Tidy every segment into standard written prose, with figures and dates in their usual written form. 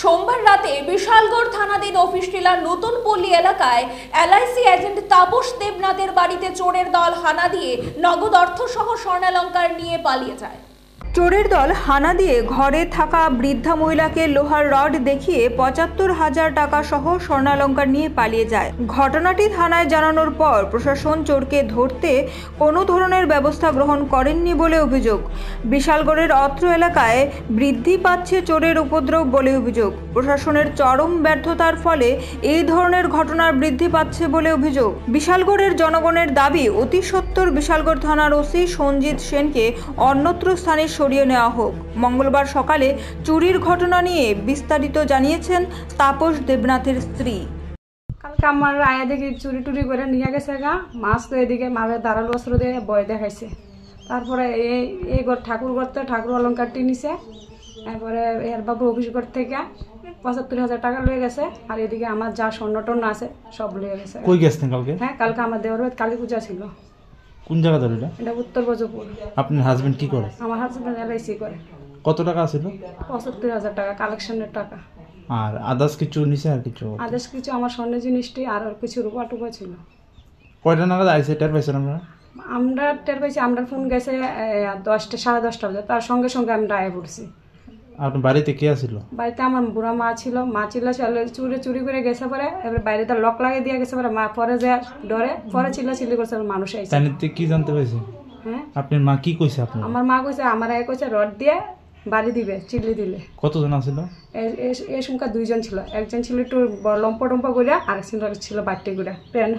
সোমবার রাতে বিশালগড় থানাধীন অফিস টিলার নতুন পল্লী এলাকায় এলআইসি এজেন্ট তাপস দেবনাথের বাড়িতে চোরের দল হানা দিয়ে নগদ অর্থসহ স্বর্ণালংকার নিয়ে পালিয়ে যায়। চোরের দল হানা দিয়ে ঘরে থাকা বৃদ্ধা মহিলাকে লোহার রড দেখিয়ে ৭৫,০০০ টাকা সহ স্বর্ণালংকার নিয়ে পালিয়ে যায়। ঘটনাটি থানায় জানানোর পর প্রশাসন চোরকে ধরতে কোনো ধরনের ব্যবস্থা গ্রহণ করেননি বলে অভিযোগ। বিশালগড়ের অত্র এলাকায় বৃদ্ধি পাচ্ছে চোরের উপদ্রব বলে অভিযোগ। প্রশাসনের চরম ব্যর্থতার ফলে এই ধরনের ঘটনা বৃদ্ধি পাচ্ছে বলে অভিযোগ। বিশালগড়ের জনগণের দাবি অতি সত্বর বিশালগড় থানার ওসি সঞ্জিত সেনকে অন্যত্র স্থানে সরিয়ে নেওয়া হোক। মঙ্গলবার সকালে চুরির ঘটনা নিয়ে বিস্তারিত জানিয়েছেন তাপস দেবনাথের স্ত্রী। কালকে আমার আয়া দেখি চুরি টুরি করে নিয়ে গেছে গা, মাছ তো এদিকে মাঝে দাঁড়ালো অস্ত্র দিয়ে বয় দেখাইছে। তারপরে এই ঠাকুর ঘরতে ঠাকুর অলঙ্কারটি নিছে। তারপরে এর বাবু অফিস ঘর থেকে ৭৫,০০০ টাকা লয়ে গেছে। আর এদিকে আমার যা স্বর্ণ টর্ণ আছে সব লয়ে গেছে। কই গেছেন কালকে? হ্যাঁ, কালকে আমার দেওয়ার কালী পূজা ছিল। কোন জায়গা ধরে এটা উত্তর বজপুর। আপনার হাজবেন্ড কি করে? আমার হাজবেন্ড এলআইসি করে। কত টাকা ছিল? ৭৫,০০০ টাকা কালেকশনের টাকা। আর আদার্স কিছু নিছে? আর কিছু আদার্স কিছু আমার স্বর্ণ জিনিসটি আর কিছু রূপা টুপা ছিল। কয়টা নাগাদ আইসে টের পাইছেন আপনারা? আমরা টের পাইছি, আমরা ফোন গেছে 10টা 10:30 বাজে। তার সঙ্গে সঙ্গে আমরা আয় পড়ছি। আপনার বাড়িতে কে আছিল? বাড়িতে আমার বুড়া মা ছিল। মা ছিল চুরি করে গেছে পরে, এবার বাইরে তার লক লাগিয়ে দিয়ে গেছে পরে। মা পরে যে ডরে পরে চিল্লি করছে, মানুষ আইছে। তাইতে কি জানতে পাইছে? হ্যাঁ, আপনার মা কি কইছে? আপনার আমার মা কইছে আমার আয় কইছে রড দিয়ে বাড়ি দিবে, চিল্লি দিলে। কতজন আছিল? এই সংখ্যা 2 জন ছিল। একজন ছিল একটু লম্পা টম্পা করে, আরেকজন ছিল বাট্টি করে প্যান্ট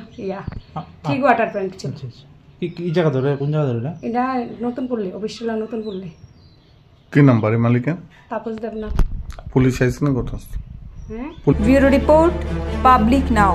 ঠিক ওয়াটার প্যান্ট ছিল। কি জায়গা ধরে? কোন জায়গা ধরে? এটা নতুন পল্লী, অবশ্যই নতুন পল্লী। কি নাম বাড়ি মালিকের? তাপস দেবনাথ। পুলিশ আইসে না কথা? হ্যাঁ। ব্যুরো রিপোর্ট, পাবলিক নাও।